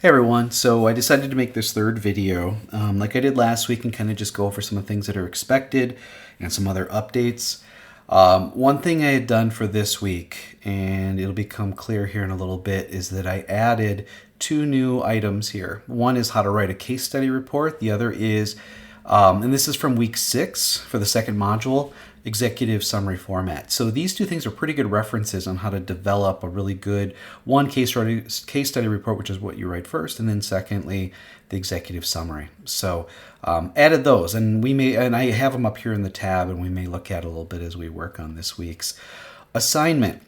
Hey everyone, so I decided to make this third video like I did last week and kind of just go over some of the things that are expected and some other updates. One thing I had done for this week, and it'll become clear here in a little bit, is that I added two new items here. One is how to write a case study report. The other is, and this is from week 6 for the second module, executive summary format. So these two things are pretty good references on how to develop a really good case study report, which is what you write first, and then secondly, the executive summary. So added those, and I have them up here in the tab, and we may look at a little bit as we work on this week's assignment.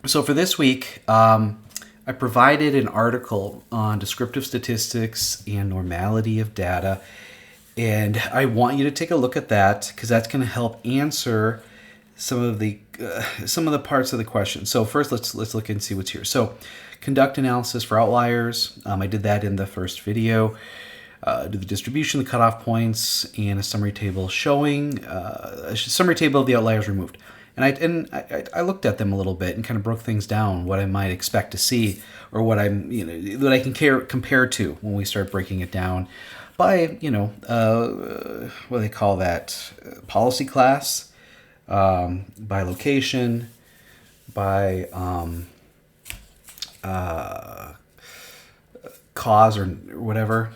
So for this week, I provided an article on descriptive statistics and normality of data. And I want you to take a look at that because that's going to help answer some of the parts of the question. So first, let's look and see what's here. So, conduct analysis for outliers. I did that in the first video. Do the distribution, the cutoff points, and a summary table showing a summary table of the outliers removed. And I looked at them a little bit and kind of broke things down, what I might expect to see, or what that I can compare to when we start breaking it down by, what do they call that? Policy class, by location, by cause or whatever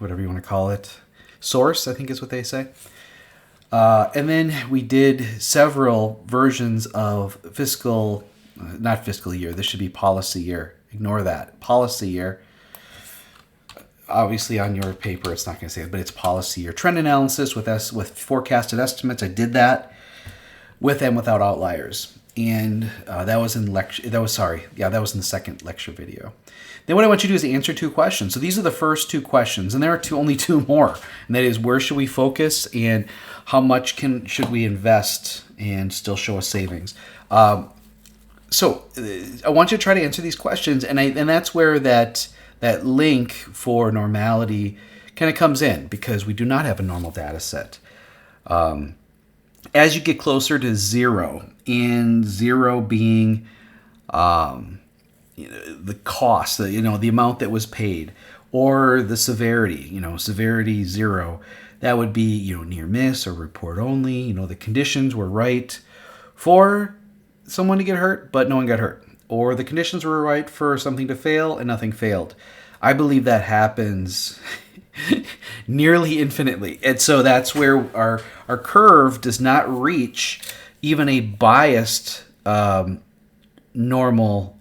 you want to call it. Source, I think is what they say. And then we did several versions of not fiscal year. This should be policy year. Ignore that. Policy year. Obviously, on your paper, it's not going to say it, but it's policy year. Trend analysis with forecasted estimates. I did that with and without outliers, and that was in the second lecture video. Then what I want you to do is answer two questions. So these are the first two questions, and there are only two more, and that is where should we focus and how much should we invest and still show a savings. So I want you to try to answer these questions, and that's where that link for normality kind of comes in, because we do not have a normal data set. As you get closer to 0, and 0 being the cost, the amount that was paid, or the severity, severity 0, that would be, near miss or report only. The conditions were right for someone to get hurt, but no one got hurt. Or the conditions were right for something to fail and nothing failed. I believe that happens nearly infinitely. And so that's where our curve does not reach even a biased normal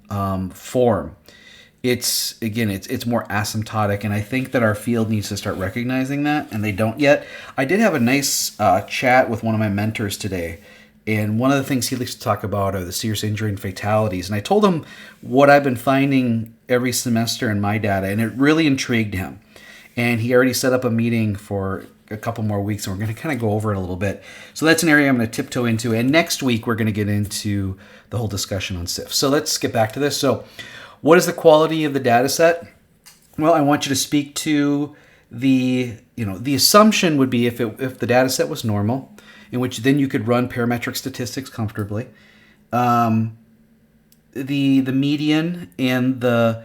form. It's more asymptotic, and I think that our field needs to start recognizing that, and they don't yet. I did have a nice chat with one of my mentors today, and one of the things he likes to talk about are the serious injury and fatalities. And I told him what I've been finding every semester in my data, and it really intrigued him. And he already set up a meeting for a couple more weeks, and we're going to kind of go over it a little bit. So that's an area I'm going to tiptoe into. And next week, we're going to get into the whole discussion on SIF. So let's get back to this. So what is the quality of the data set? Well, I want you to speak to the assumption would be if the data set was normal, in which then you could run parametric statistics comfortably. The median and the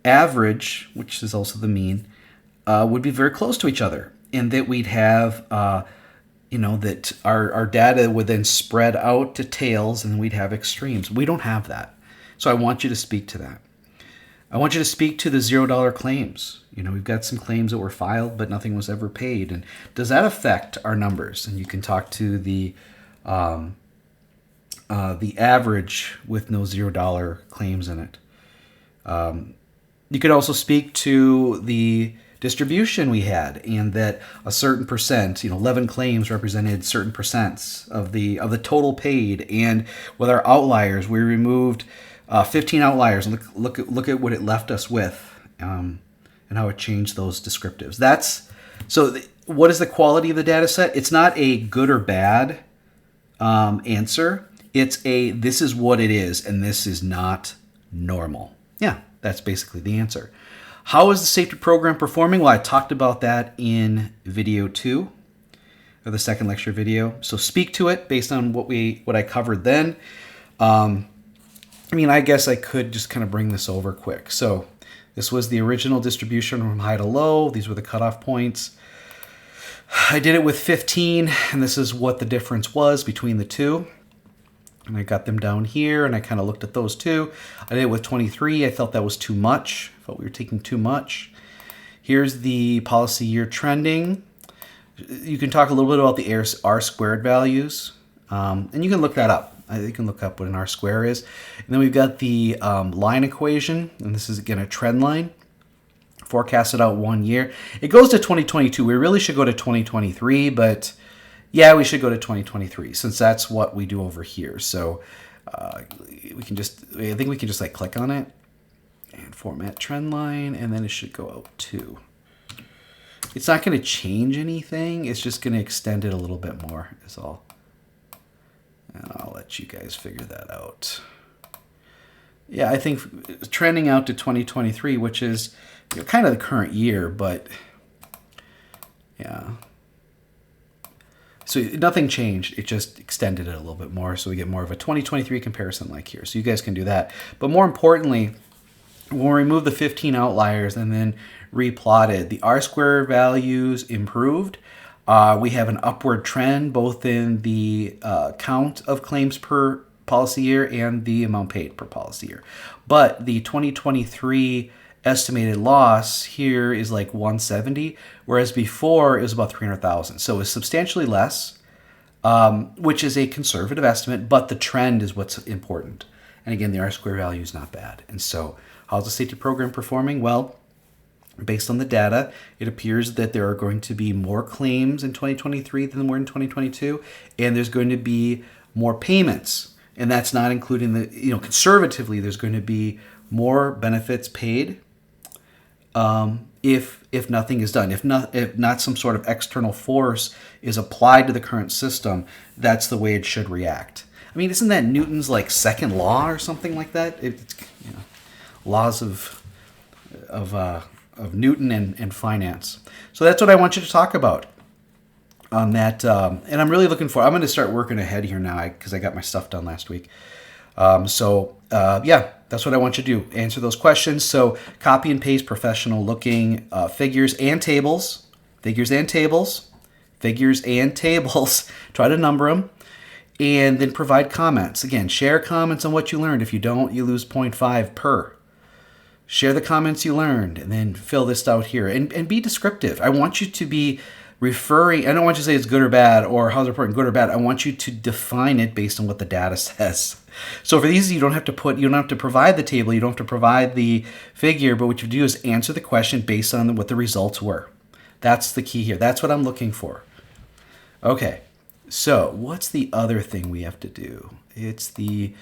average, which is also the mean, would be very close to each other, and that we'd have, that our data would then spread out to tails, and we'd have extremes. We don't have that. So I want you to speak to that. I want you to speak to the $0 claims. We've got some claims that were filed, but nothing was ever paid. And does that affect our numbers? And you can talk to the average with no $0 claims in it. You could also speak to the distribution we had, and that a certain percent, 11 claims represented certain percents of the total paid. And with our outliers, we removed 15 outliers, and look at what it left us with, and how it changed those descriptives. What is the quality of the data set? It's not a good or bad answer. It's this is what it is, and this is not normal. Yeah, that's basically the answer. How is the safety program performing? Well, I talked about that in video 2, or the second lecture video. So speak to it based on what I covered then. I guess I could just kind of bring this over quick. So This was the original distribution from high to low. These were the cutoff points. I did it with 15, and this is what the difference was between the two. And I got them down here, and I kind of looked at those two. I did it with 23. I felt that was too much. I felt we were taking too much. Here's the policy year trending. You can talk a little bit about the R-squared values, and you can look that up. You can look up what an R-square is. And then we've got the line equation, and this is, again, a trend line. Forecasted out 1 year. It goes to 2022. We really should go to 2023, but yeah, we should go to 2023 since that's what we do over here. So I think we can just like click on it and format trend line, and then it should go out too. It's not going to change anything. It's just going to extend it a little bit more is all. And I'll let you guys figure that out. Yeah, I think trending out to 2023, which is kind of the current year, but yeah. So nothing changed. It just extended it a little bit more, so we get more of a 2023 comparison like here. So you guys can do that. But more importantly, when we remove the 15 outliers and then replotted, the R-square values improved. We have an upward trend both in the count of claims per policy year and the amount paid per policy year. But the 2023 estimated loss here is like 170, whereas before it was about 300,000. So it's substantially less, which is a conservative estimate, but the trend is what's important. And again, the R-square value is not bad. And so how's the safety program performing? Well, based on the data, it appears that there are going to be more claims in 2023 than there were in 2022, and there's going to be more payments. And that's not including the, conservatively, there's going to be more benefits paid if nothing is done. If not some sort of external force is applied to the current system, that's the way it should react. I mean, isn't that Newton's like second law or something like that? It's laws of Newton and finance. So that's what I want you to talk about on that. And I'm really looking for, I'm going to start working ahead here now because I got my stuff done last week. Yeah, that's what I want you to do. Answer those questions. So copy and paste professional looking figures and tables. Try to number them. And then provide comments. Again, share comments on what you learned. If you don't, you lose 0.5 per. Share the comments you learned and then fill this out here. And be descriptive. I want you to be referring, I don't want you to say it's good or bad or how's it important, good or bad. I want you to define it based on what the data says. So for these, you don't have to provide the table, you don't have to provide the figure, but what you do is answer the question based on what the results were. That's the key here. That's what I'm looking for. Okay. So what's the other thing we have to do? It's the,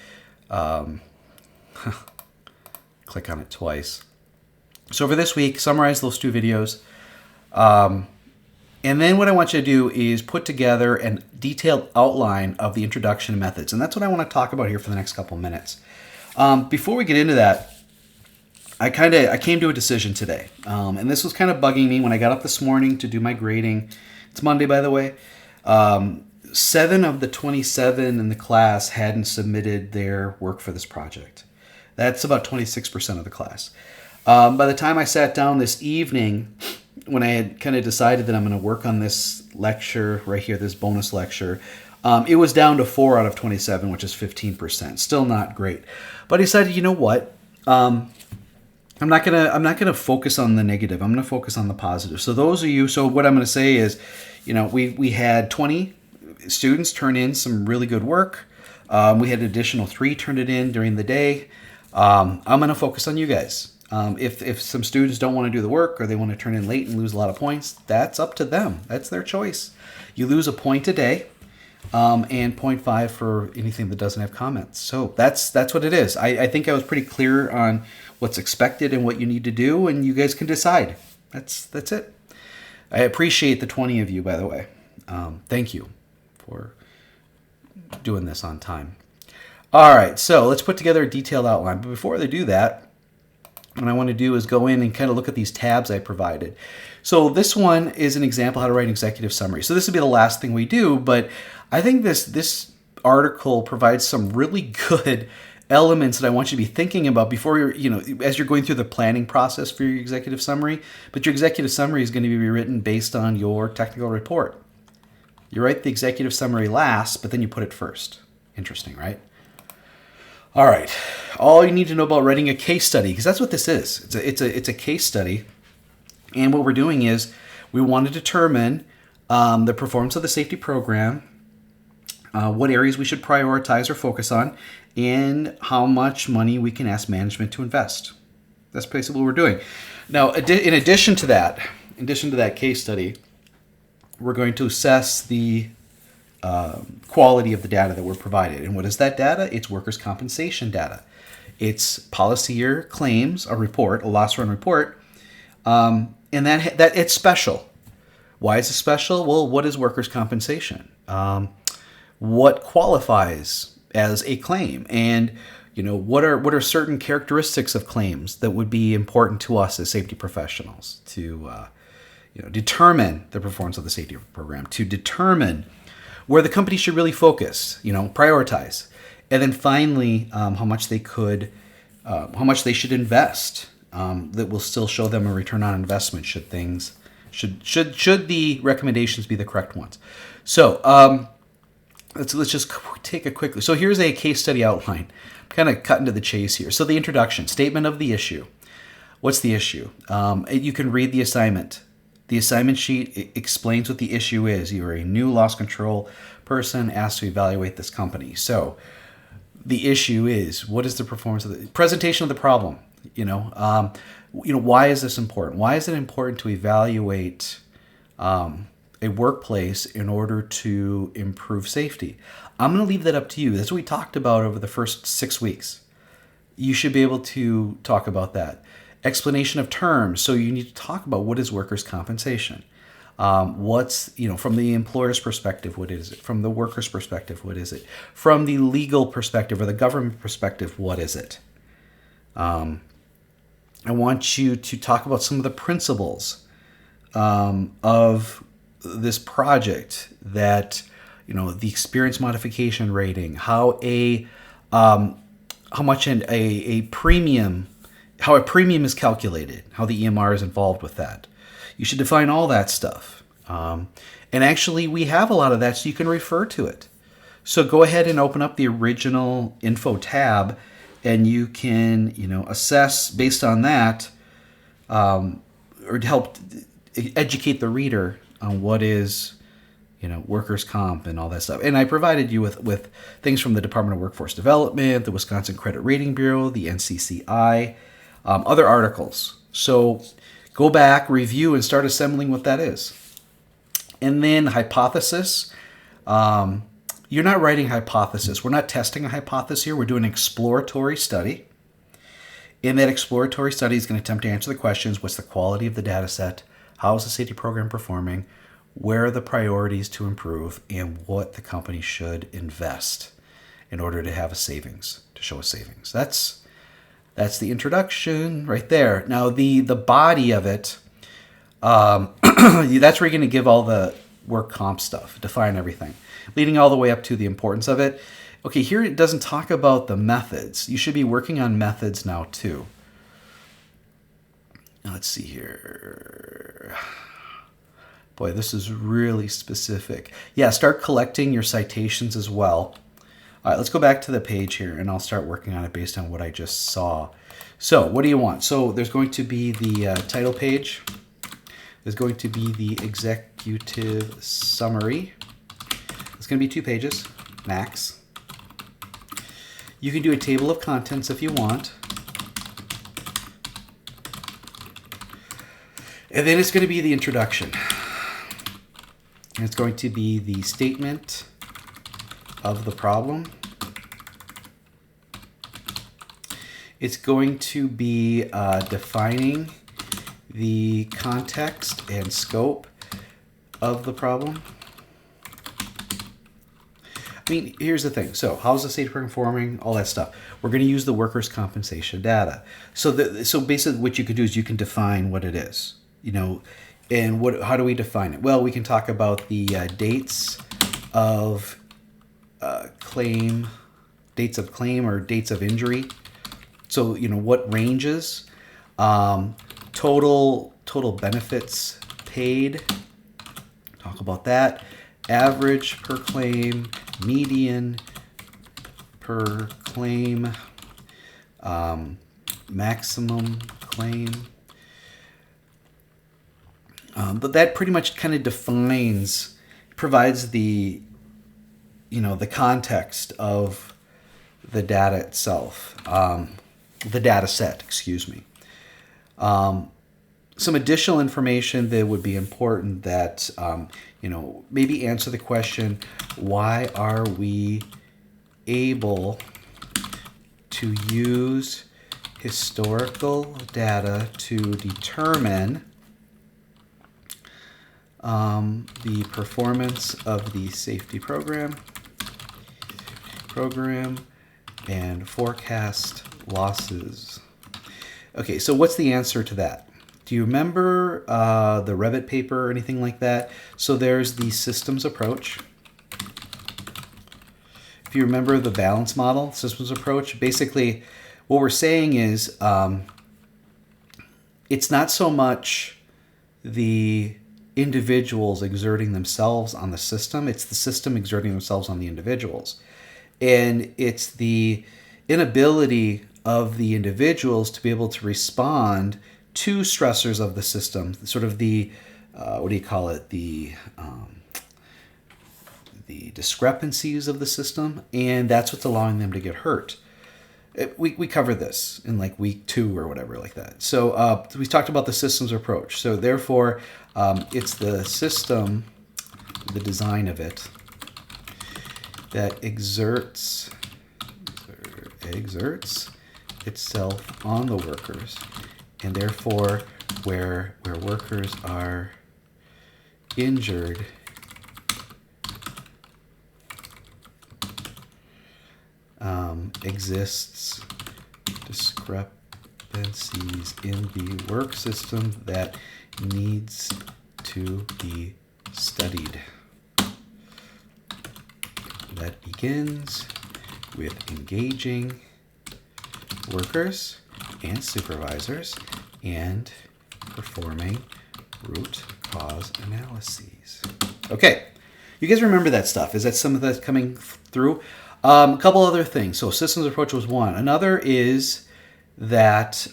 click on it twice. So for this week, summarize those two videos. And then what I want you to do is put together a detailed outline of the introduction methods. And that's what I want to talk about here for the next couple of minutes. Before we get into that, I came to a decision today. And this was kind of bugging me when I got up this morning to do my grading. It's Monday, by the way. 7 of the 27 in the class hadn't submitted their work for this project. That's about 26% of the class. By the time I sat down this evening, when I had kind of decided that I'm going to work on this lecture right here, this bonus lecture, it was down to 4 out of 27, which is 15%. Still not great. But I decided, you know what? I'm not gonna focus on the negative. I'm gonna focus on the positive. So those of you, so what I'm gonna say is, we had 20 students turn in some really good work. We had an additional 3 turn it in during the day. I'm gonna focus on you guys. If some students don't want to do the work or they want to turn in late and lose a lot of points, that's up to them. That's their choice. You lose a point a day, and 0.5 for anything that doesn't have comments. So that's what it is. I think I was pretty clear on what's expected and what you need to do, and you guys can decide. That's it. I appreciate the 20 of you, by the way. Thank you for doing this on time. All right, so let's put together a detailed outline. But before they do that, what I want to do is go in and kind of look at these tabs I provided. So this one is an example how to write an executive summary. So this will be the last thing we do, but I think this article provides some really good elements that I want you to be thinking about before as you're going through the planning process for your executive summary. But your executive summary is going to be written based on your technical report. You write the executive summary last, but then you put it first. Interesting, right? All right. All you need to know about writing a case study, because that's what this is. It's a case study. And what we're doing is we want to determine the performance of the safety program, what areas we should prioritize or focus on, and how much money we can ask management to invest. That's basically what we're doing. Now, in addition to that case study, we're going to assess the quality of the data that we're provided. And what is that data? It's workers' compensation data. It's policy year claims, a report, a loss run report, and that it's special. Why is it special? Well, what is workers' compensation? What qualifies as a claim? And what are certain characteristics of claims that would be important to us as safety professionals to determine the performance of the safety program, to determine where the company should really focus, prioritize, and then finally how much they should invest that will still show them a return on investment should the recommendations be the correct ones. So let's just take a quick. So here's a case study outline. I'm kind of cutting to the chase here. So the introduction, statement of the issue. What's the issue? You can read the assignment. The assignment sheet explains what the issue is. You are a new loss control person asked to evaluate this company. So the issue is, what is the performance of the presentation of the problem? Why is this important? Why is it important to evaluate a workplace in order to improve safety? I'm going to leave that up to you. That's what we talked about over the first 6 weeks. You should be able to talk about that. Explanation of terms. So you need to talk about what is workers' compensation. What's, from the employer's perspective, what is it? From the worker's perspective, what is it? From the legal perspective or the government perspective, what is it? I want you to talk about some of the principles of this project that, the experience modification rating, how much a premium, how a premium is calculated, how the EMR is involved with that. You should define all that stuff. And actually, we have a lot of that, so you can refer to it. So go ahead and open up the original info tab, and you can, assess based on that, or help educate the reader on what is, workers' comp and all that stuff. And I provided you with things from the Department of Workforce Development, the Wisconsin Credit Rating Bureau, the NCCI, other articles. So go back, review, and start assembling what that is. And then hypothesis. You're not writing hypothesis. We're not testing a hypothesis here. We're doing an exploratory study. In that exploratory study is going to attempt to answer the questions: what's the quality of the data set? How is the safety program performing? Where are the priorities to improve? And what the company should invest in order to have a savings, to show a savings. That's the introduction right there. Now the body of it, that's where you're going to give all the work comp stuff, define everything, leading all the way up to the importance of it. Okay, here it doesn't talk about the methods. You should be working on methods now too. Now let's see here. Boy, this is really specific. Yeah, start collecting your citations as well. All right, let's go back to the page here, and I'll start working on it based on what I just saw. So what do you want? So there's going to be the title page. There's going to be the executive summary. It's going to be 2 pages, max. You can do a table of contents if you want. And then it's going to be the introduction. And it's going to be the statement of the problem. It's going to be defining the context and scope of the problem. I mean, here's the thing. So how's the safety program performing? All that stuff. We're going to use the workers' compensation data. So basically what you could do is you can define what it is, and how do we define it? Well, we can talk about the dates of claim dates of claim or dates of injury. So, what ranges, total benefits paid, talk about that, average per claim, median per claim, maximum claim. But that pretty much kind of provides the, the context of the data itself, the data set, excuse me. Some additional information that would be important that, maybe answer the question, why are we able to use historical data to determine the performance of the safety program and forecast losses. Okay, so what's the answer to that? Do you remember the Revit paper or anything like that? So there's the systems approach. If you remember the balance model, systems approach, basically what we're saying is it's not so much the individuals exerting themselves on the system, it's the system exerting themselves on the individuals. And it's the inability of the individuals to be able to respond to stressors of the system, sort of the, the discrepancies of the system, and that's what's allowing them to get hurt. We covered this in like week 2 or whatever like that. So we talked about the systems approach. So therefore, it's the system, the design of it, that exerts itself on the workers, and therefore where workers are injured, exists discrepancies in the work system that needs to be studied. That begins with engaging workers and supervisors and performing root cause analyses. Okay, you guys remember that stuff? Is that some of that's coming through? A couple other things. So systems approach was one. Another is that,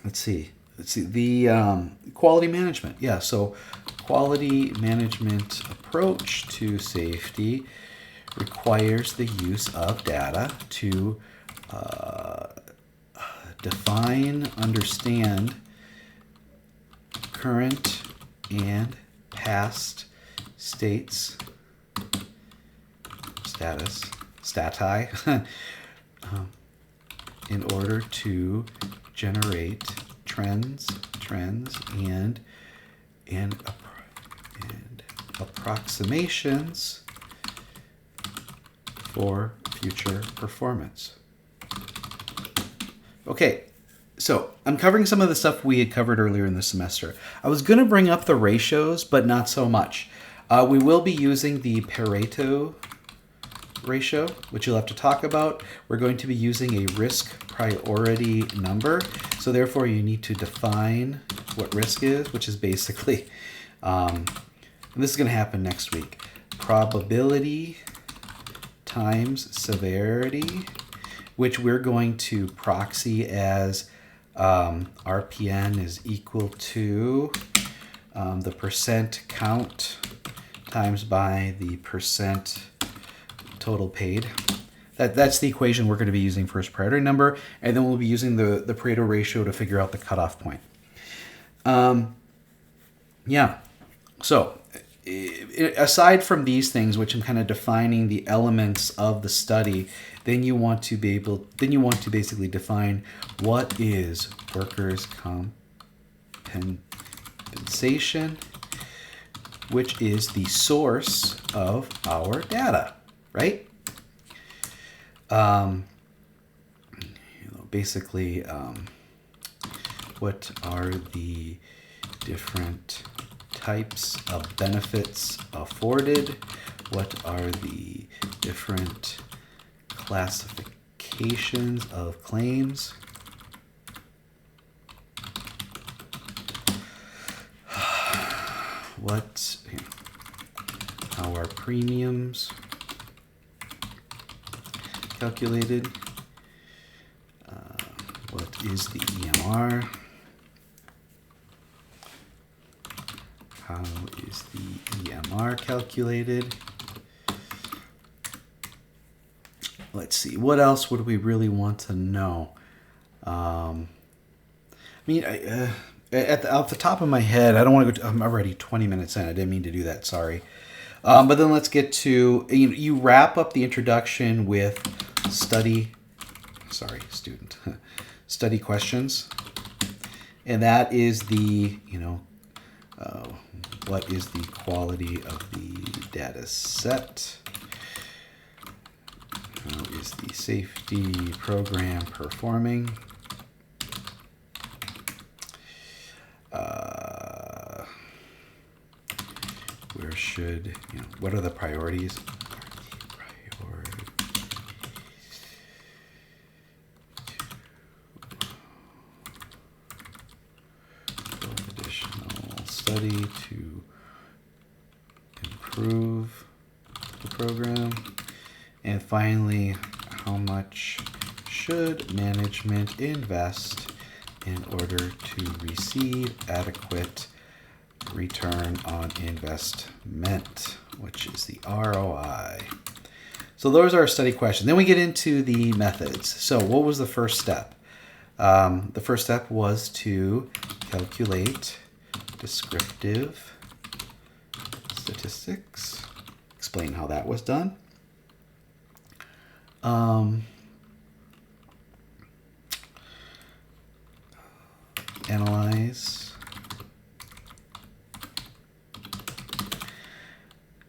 let's see, the quality management. Yeah, so quality management approach to safety requires the use of data to define, understand current and past stati, in order to generate trends and approximations for future performance. Okay, so I'm covering some of the stuff we had covered earlier in the semester. I was going to bring up the ratios, but not so much. We will be using the Pareto ratio, which you'll have to talk about. We're going to be using a risk priority number. So therefore you need to define what risk is, which is basically, and this is going to happen next week, probability times severity, which we're going to proxy as RPN is equal to the percent count times by the percent total paid. That's the equation we're going to be using for risk priority number, and then we'll be using the Pareto ratio to figure out the cutoff point. Yeah, so aside from these things, which I'm kind of defining the elements of the study, then you want to basically define what is workers' compensation, which is the source of our data, right? Basically, what are the different types of benefits afforded? What are the different classifications of claims? How are premiums calculated? What is the EMR? How is the EMR calculated? Let's see, what else would we really want to know? Off the top of my head, I don't want to go. I'm already 20 minutes in. I didn't mean to do that. Sorry. But then let's get to you wrap up the introduction with study questions, and that is the what is the quality of the data set? How is the safety program performing? Where should, what are the priorities? Additional study to improve the program. And finally, how much should management invest in order to receive adequate return on investment, which is the ROI. So those are our study questions. Then we get into the methods. So what was the first step? The first step was to calculate descriptive statistics. Explain how that was done. Analyze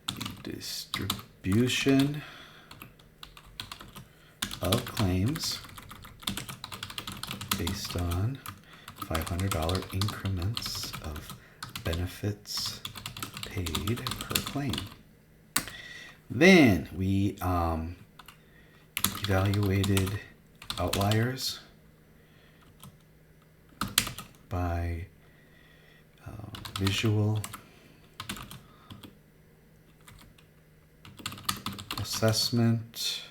the distribution of claims based on $500 increments of benefits paid per claim. Then we evaluated outliers by visual assessment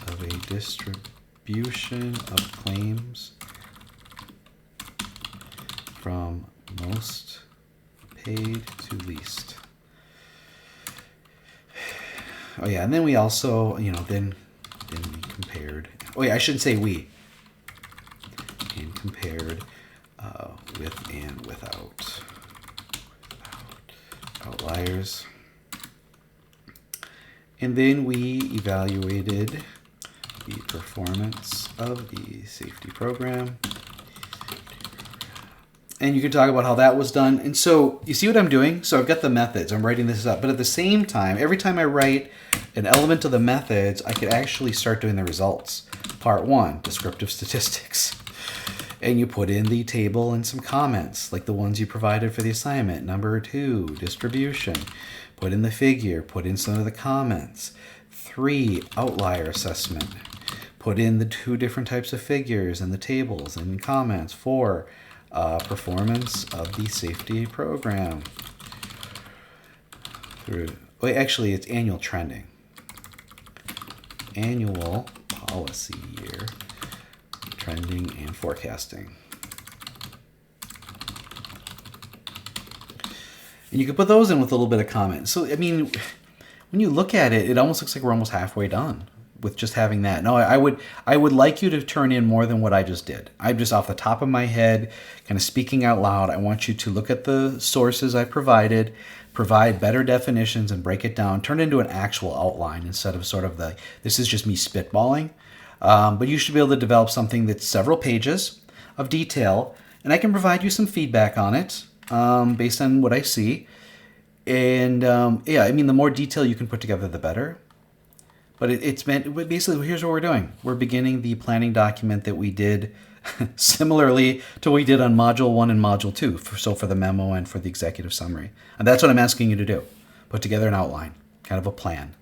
of a distribution of claims from most paid to least. Oh yeah, and then we also, then we compared. Oh yeah, I shouldn't say we. And compared with and without outliers. And then we evaluated the performance of the safety program. And you can talk about how that was done. And so you see what I'm doing? So I've got the methods. I'm writing this up. But at the same time, every time I write an element of the methods, I could actually start doing the results. Part 1, descriptive statistics. And you put in the table and some comments, like the ones you provided for the assignment. Number 2, distribution. Put in the figure. Put in some of the comments. 3, outlier assessment. Put in the 2 different types of figures and the tables and comments. 4, performance of the safety program. Actually, it's annual trending. Annual policy year trending and forecasting. And you can put those in with a little bit of comment. So, when you look at it, it almost looks like we're almost halfway done with just having that. No, I would like you to turn in more than what I just did. I'm just off the top of my head, kind of speaking out loud. I want you to look at the sources I provided, provide better definitions and break it down, turn it into an actual outline instead of sort of this is just me spitballing. But you should be able to develop something that's several pages of detail, and I can provide you some feedback on it based on what I see. And the more detail you can put together, the better. But it's meant, basically, here's what we're doing. We're beginning the planning document that we did similarly to what we did on Module 1 and Module 2, for the memo and for the executive summary. And that's what I'm asking you to do. Put together an outline. kind of a plan.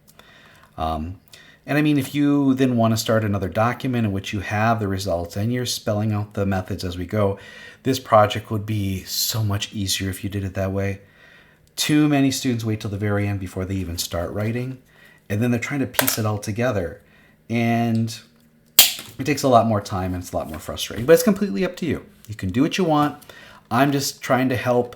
And I mean, if you then want to start another document in which you have the results and you're spelling out the methods as we go, this project would be so much easier if you did it that way. Too many students wait till the very end before they even start writing, and then they're trying to piece it all together. And it takes a lot more time and it's a lot more frustrating, but it's completely up to you. You can do what you want. I'm just trying to help,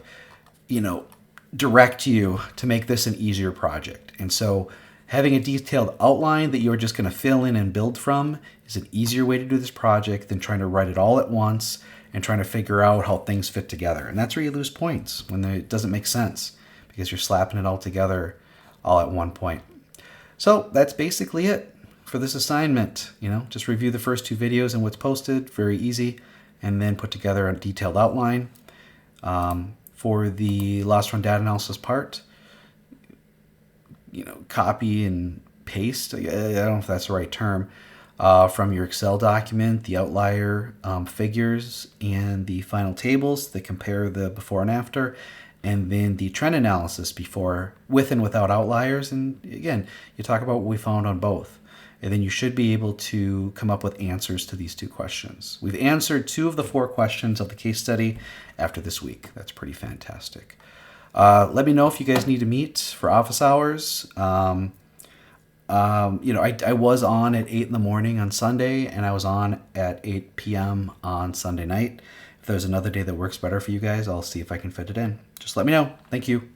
direct you to make this an easier project. And so having a detailed outline that you're just going to fill in and build from is an easier way to do this project than trying to write it all at once and trying to figure out how things fit together. And that's where you lose points, when it doesn't make sense because you're slapping it all together all at one point. So that's basically it for this assignment. Just review the first 2 videos and what's posted, very easy, and then put together a detailed outline. For the loss run data analysis part, copy and paste, I don't know if that's the right term, from your Excel document, the outlier figures and the final tables that compare the before and after, and then the trend analysis before, with and without outliers. And again, you talk about what we found on both. And then you should be able to come up with answers to these 2 questions. We've answered 2 of the 4 questions of the case study after this week. That's pretty fantastic. Let me know if you guys need to meet for office hours. I was on at 8 in the morning on Sunday, and I was on at 8 p.m. on Sunday night. If there's another day that works better for you guys, I'll see if I can fit it in. Just let me know. Thank you.